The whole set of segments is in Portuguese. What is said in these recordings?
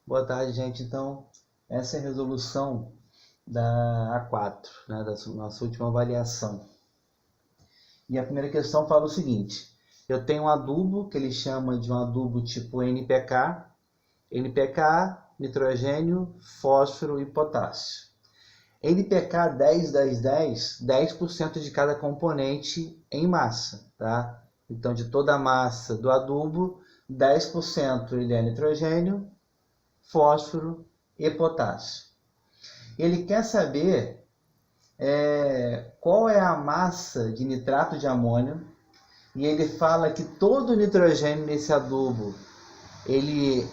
Boa tarde, gente. Então, essa é a resolução da A4, né, da nossa última avaliação. E a primeira questão fala o seguinte: eu tenho um adubo que ele chama de um adubo tipo NPK, nitrogênio, fósforo e potássio. NPK 10, 10, 10, 10% de cada componente em massa, tá? Então, de toda a massa do adubo, 10% ele é nitrogênio, fósforo e potássio. Ele quer saber qual é a massa de nitrato de amônio, e ele fala que todo o nitrogênio nesse adubo ele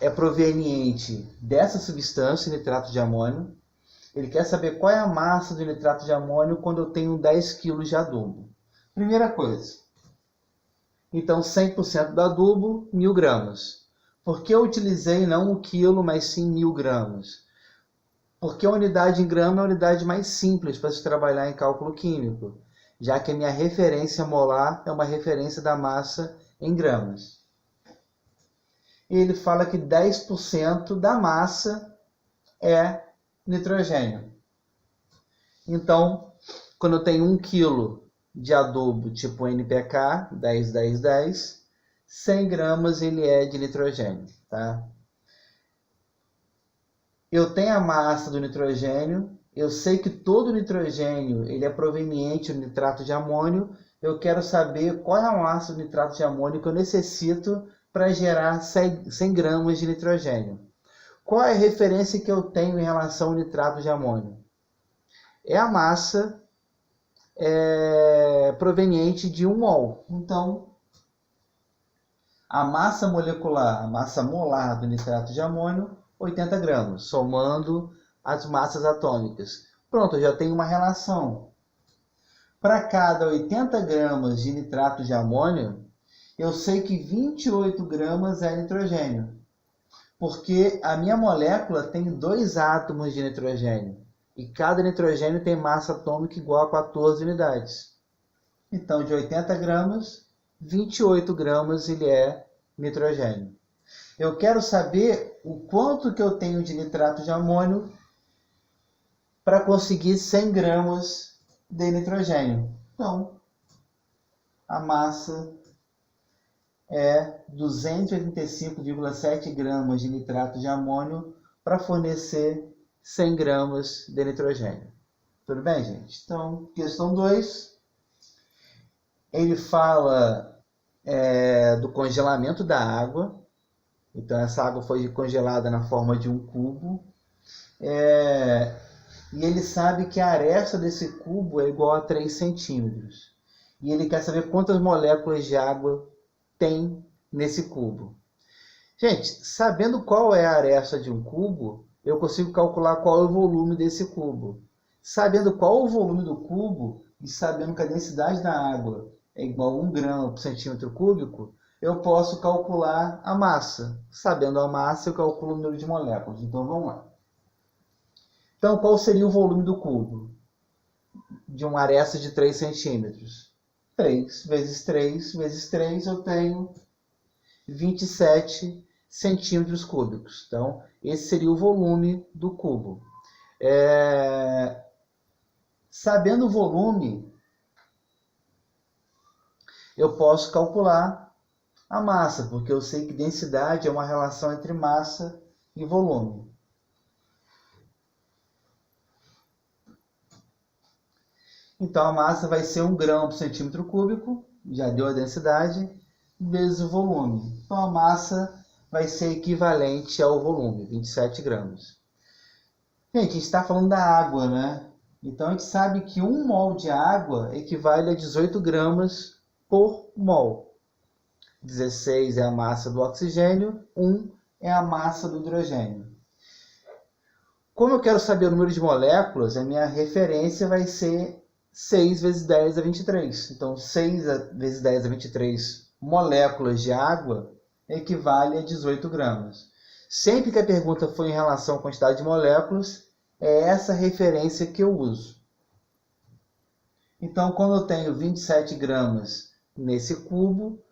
é proveniente dessa substância, nitrato de amônio. Ele quer saber qual é a massa do nitrato de amônio quando eu tenho 10 kg de adubo. Primeira coisa, então 100% do adubo, 1000 gramas. Por que eu utilizei não o quilo, mas sim 1000 gramas? Porque a unidade em grama é a unidade mais simples para se trabalhar em cálculo químico, já que a minha referência molar é uma referência da massa em gramas. E ele fala que 10% da massa é nitrogênio. Então, quando eu tenho 1 kg de adubo tipo NPK, 10, 10, 10, 100 gramas ele é de nitrogênio, tá? Eu tenho a massa do nitrogênio, eu sei que todo nitrogênio ele é proveniente do nitrato de amônio, eu quero saber qual é a massa do nitrato de amônio que eu necessito para gerar 100 gramas de nitrogênio. Qual é a referência que eu tenho em relação ao nitrato de amônio? É a massa proveniente de 1 mol. Então, a massa molecular, a massa molar do nitrato de amônio, 80 gramas, somando as massas atômicas. Pronto, eu já tenho uma relação. Para cada 80 gramas de nitrato de amônio, eu sei que 28 gramas é nitrogênio, porque a minha molécula tem 2 átomos de nitrogênio, e cada nitrogênio tem massa atômica igual a 14 unidades. Então, de 80 gramas, 28 gramas ele é nitrogênio. Eu quero saber o quanto que eu tenho de nitrato de amônio para conseguir 100 gramas de nitrogênio. Então, a massa é 285,7 gramas de nitrato de amônio para fornecer 100 gramas de nitrogênio. Tudo bem, gente? Então, questão 2. Ele fala do congelamento da água. Então, essa água foi congelada na forma de um cubo. E ele sabe que a aresta desse cubo é igual a 3 centímetros. E ele quer saber quantas moléculas de água tem nesse cubo. Gente, sabendo qual é a aresta de um cubo, eu consigo calcular qual é o volume desse cubo. Sabendo qual é o volume do cubo e sabendo que a densidade da água é igual a 1 grama por centímetro cúbico, eu posso calcular a massa. Sabendo a massa, eu calculo o número de moléculas. Então, vamos lá. Então, qual seria o volume do cubo? De uma aresta de 3 centímetros. 3 vezes 3 vezes 3, eu tenho 27 centímetros cúbicos. Então, esse seria o volume do cubo. Sabendo o volume, eu posso calcular a massa, porque eu sei que densidade é uma relação entre massa e volume. Então, a massa vai ser 1 grama por centímetro cúbico, já deu a densidade, vezes o volume. Então, a massa vai ser equivalente ao volume, 27 gramas. Gente, a gente está falando da água, né? Então, a gente sabe que 1 mol de água equivale a 18 gramas por mol. 16 é a massa do oxigênio, 1 é a massa do hidrogênio. Como eu quero saber o número de moléculas, a minha referência vai ser 6 vezes 10 a 23. Então, 6 vezes 10 a 23 moléculas de água equivale a 18 gramas. Sempre que a pergunta for em relação à quantidade de moléculas, é essa referência que eu uso. Então, quando eu tenho 27 gramas nesse cubo,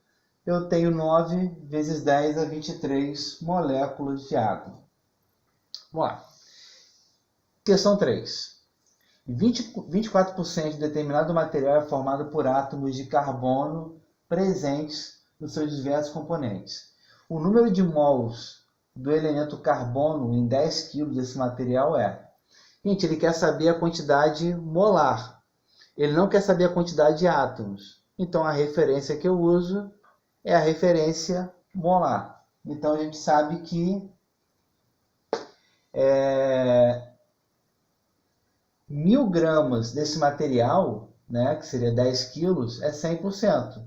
eu tenho 9 vezes 10 a 23 moléculas de água. Vamos lá. Questão 3. 24% de determinado material é formado por átomos de carbono presentes nos seus diversos componentes. O número de mols do elemento carbono em 10 kg desse material é... Gente, ele quer saber a quantidade molar. Ele não quer saber a quantidade de átomos. Então, a referência que eu uso é a referência molar. Então, a gente sabe que 1.000 gramas desse material, né, que seria 10 quilos, é 100%.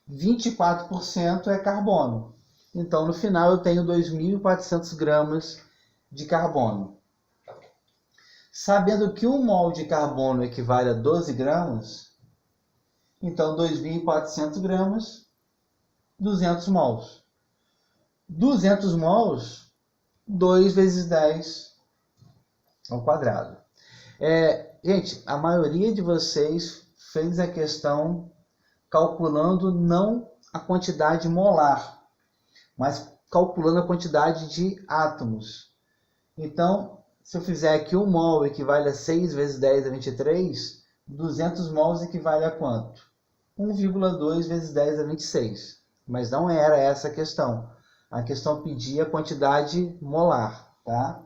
24% é carbono. Então, no final, eu tenho 2.400 gramas de carbono. Sabendo que 1 mol de carbono equivale a 12 gramas, então 2.400 gramas, 200 mols. 200 mols, 2 vezes 10 ao quadrado. Gente, a maioria de vocês fez a questão calculando não a quantidade molar, mas calculando a quantidade de átomos. Então, se eu fizer aqui 1 mol equivale a 6 vezes 10 a 23, 200 mols equivale a quanto? 1,2 vezes 10 a 26. Mas não era essa a questão. A questão pedia a quantidade molar, tá?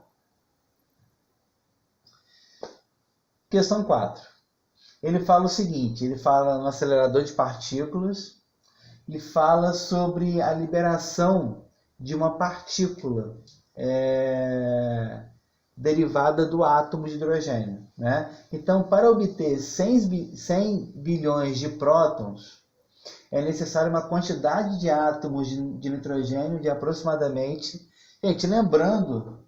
Questão 4. Ele fala o seguinte, ele fala no acelerador de partículas e fala sobre a liberação de uma partícula derivada do átomo de hidrogênio, né? Então, para obter 100 bilhões de prótons, é necessário uma quantidade de átomos de nitrogênio de aproximadamente... Gente, lembrando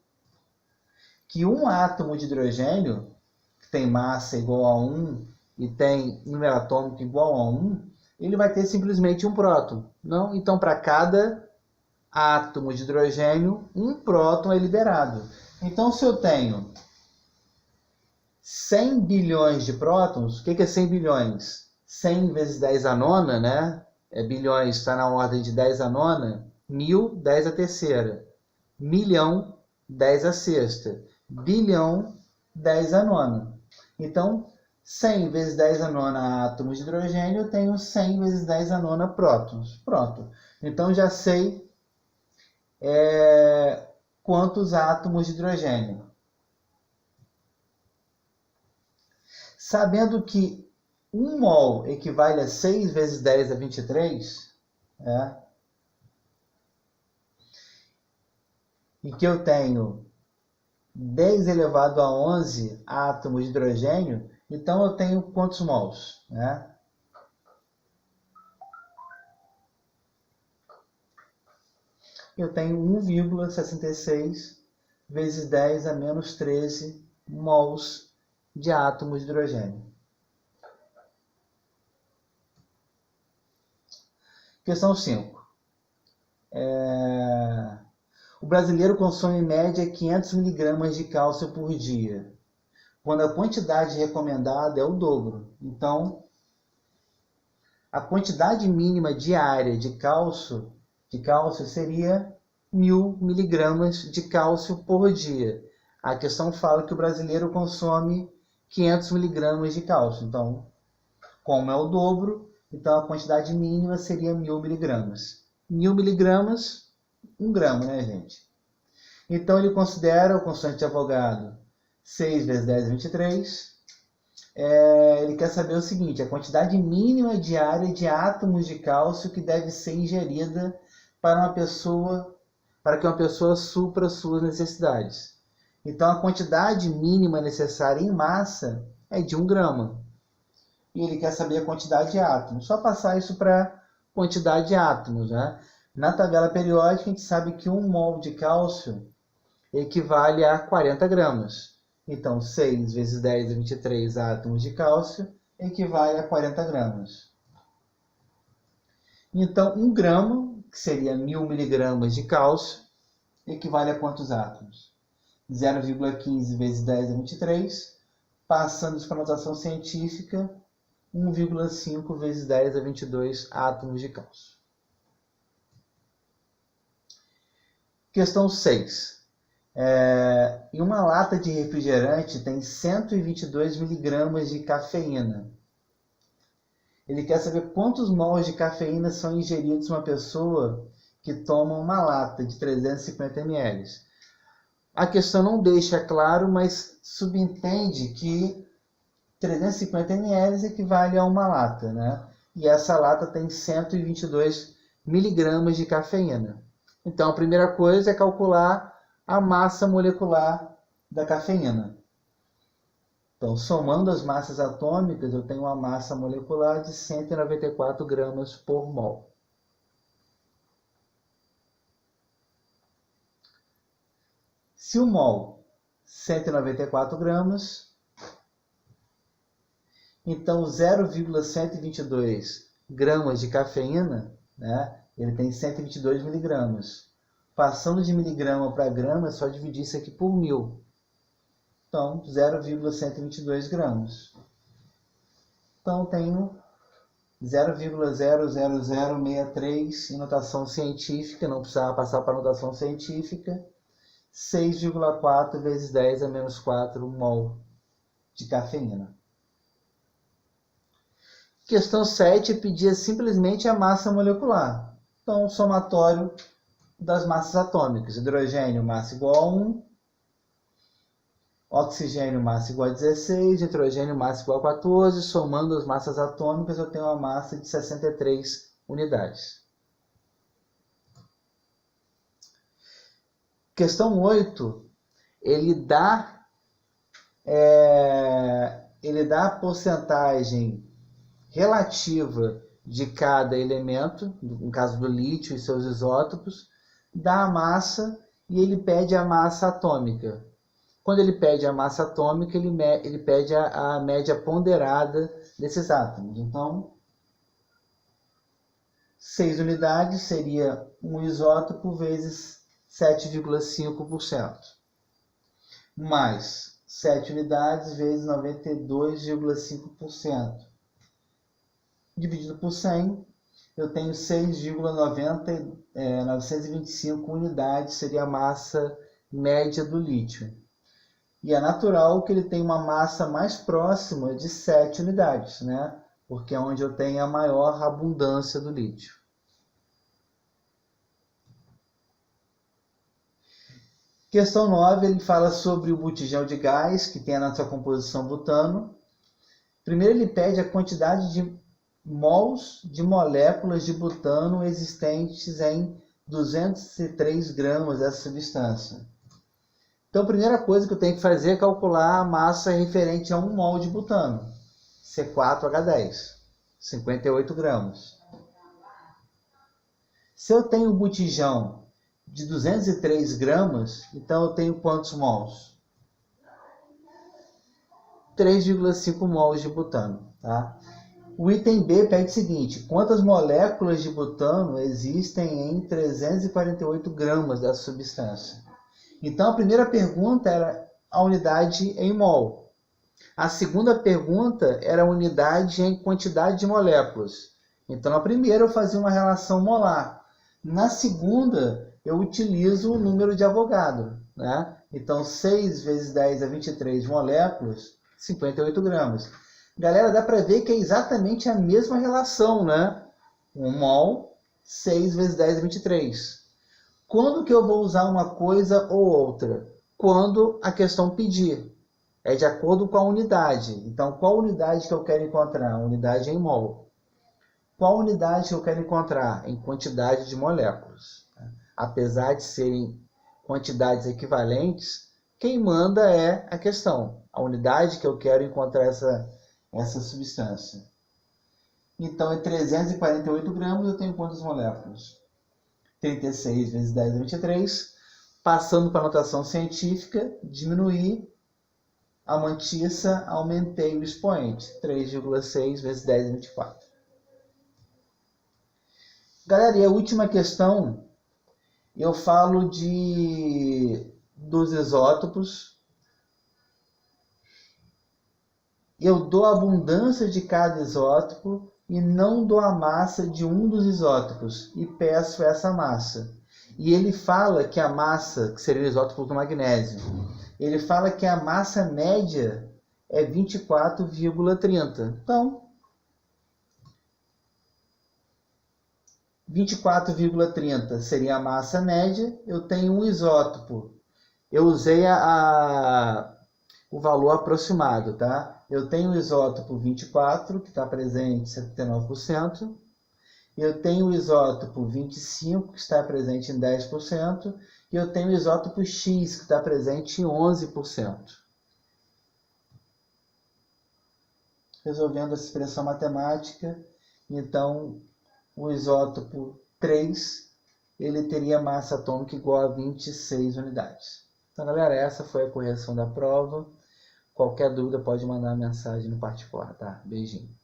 que um átomo de hidrogênio, que tem massa igual a 1 e tem número atômico igual a 1, ele vai ter simplesmente um próton. Não? Então, para cada átomo de hidrogênio, um próton é liberado. Então, se eu tenho 100 bilhões de prótons, o que é 100 bilhões? 100 vezes 10 a nona, né? Bilhões está na ordem de 10 a nona. 1000, 10 a terceira. Milhão, 10 a sexta. Bilhão, 10 a nona. Então, 100 vezes 10 a nona átomos de hidrogênio, eu tenho 100 vezes 10 a nona prótons. Pronto. Então, já sei quantos átomos de hidrogênio. Sabendo que 1 mol equivale a 6 vezes 10 a 23, e que eu tenho 10 elevado a 11 átomos de hidrogênio, então eu tenho quantos mols? Eu tenho 1,66 vezes 10 a menos 13 mols de átomos de hidrogênio. Questão 5. O brasileiro consome em média 500 mg de cálcio por dia, quando a quantidade recomendada é o dobro. Então, a quantidade mínima diária de cálcio seria 1.000 mg de cálcio por dia. A questão fala que o brasileiro consome 500 mg de cálcio. Então, como é o dobro, então a quantidade mínima seria 1.000 mg. 1.000 mg, 1 grama, né, gente? Então, ele considera o constante de Avogadro 6 vezes 10 a 23. Ele quer saber o seguinte, a quantidade mínima diária de átomos de cálcio que deve ser ingerida para que uma pessoa supra suas necessidades. Então, a quantidade mínima necessária em massa é de 1 grama. E ele quer saber a quantidade de átomos. Só passar isso para quantidade de átomos, né? Na tabela periódica, a gente sabe que 1 mol de cálcio equivale a 40 gramas. Então, 6 vezes 10 a 23 átomos de cálcio equivale a 40 gramas. Então, 1 grama, que seria 1.000 miligramas de cálcio, equivale a quantos átomos? 0,15 vezes 10 a 23, passando isso para a notação científica, 1,5 vezes 10 a 22 átomos de cálcio. Questão 6. Em uma lata de refrigerante tem 122 miligramas de cafeína. Ele quer saber quantos mols de cafeína são ingeridos em uma pessoa que toma uma lata de 350 ml. A questão não deixa claro, mas subentende que 350 ml equivale a uma lata, né? E essa lata tem 122 miligramas de cafeína. Então, a primeira coisa é calcular a massa molecular da cafeína. Então, somando as massas atômicas, eu tenho uma massa molecular de 194 gramas por mol. Se o mol, 194 gramas, então 0,122 gramas de cafeína, né, ele tem 122 miligramas. Passando de miligrama para grama, é só dividir isso aqui por 1000. Então, 0,122 gramas. Então, tenho 0,00063 em notação científica, não precisava passar para notação científica, 6,4 vezes 10 a menos 4 mol de cafeína. Questão 7 pedia simplesmente a massa molecular. Então, o somatório das massas atômicas. Hidrogênio, massa igual a 1. Oxigênio, massa igual a 16. Nitrogênio, massa igual a 14. Somando as massas atômicas, eu tenho uma massa de 63 unidades. Questão 8. Ele dá a porcentagem relativa de cada elemento, no caso do lítio e seus isótopos, dá a massa e ele pede a massa atômica. Quando ele pede a massa atômica, ele pede a média ponderada desses átomos. Então, 6 unidades seria um isótopo vezes 7,5%. Mais 7 unidades vezes 92,5%. Dividido por 100, eu tenho 6,925 unidades, seria a massa média do lítio. E é natural que ele tenha uma massa mais próxima de 7 unidades, né? Porque é onde eu tenho a maior abundância do lítio. Questão 9, ele fala sobre o botijão de gás, que tem na sua composição butano. Primeiro ele pede a quantidade de mols de moléculas de butano existentes em 203 gramas dessa substância. Então, a primeira coisa que eu tenho que fazer é calcular a massa referente a 1 mol de butano, C4H10, 58 gramas. Se eu tenho um botijão de 203 gramas, então eu tenho quantos mols? 3,5 mols de butano, tá? O item B pede o seguinte: quantas moléculas de butano existem em 348 gramas dessa substância? Então, a primeira pergunta era a unidade em mol. A segunda pergunta era a unidade em quantidade de moléculas. Então, na primeira eu fazia uma relação molar. Na segunda, eu utilizo o número de Avogadro, né? Então, 6 vezes 10 a 23 moléculas, 58 gramas. Galera, dá para ver que é exatamente a mesma relação, né? 1 mol, 6 vezes 10 a 23. Quando que eu vou usar uma coisa ou outra? Quando a questão pedir. É de acordo com a unidade. Então, qual unidade que eu quero encontrar? A unidade em mol. Qual unidade que eu quero encontrar? Em quantidade de moléculas. Apesar de serem quantidades equivalentes, quem manda é a questão. A unidade que eu quero encontrar essa substância. Então, em 348 gramas, eu tenho quantas moléculas? 36 vezes 10 a 23. Passando para a notação científica, diminuir a mantissa, aumentei o expoente. 3,6 vezes 10 a 24. Galera, e a última questão, eu falo dos isótopos. Eu dou a abundância de cada isótopo e não dou a massa de um dos isótopos e peço essa massa. E ele fala que a massa, que seria o isótopo do magnésio, ele fala que a massa média é 24,30. Então, 24,30 seria a massa média. Eu tenho um isótopo. Eu usei o valor aproximado, tá? Eu tenho o isótopo 24, que está presente em 79%. Eu tenho o isótopo 25, que está presente em 10%. E eu tenho o isótopo X, que está presente em 11%. Resolvendo essa expressão matemática, então, o isótopo 3, ele teria massa atômica igual a 26 unidades. Então, galera, essa foi a correção da prova. Qualquer dúvida pode mandar mensagem no particular, tá? Beijinho.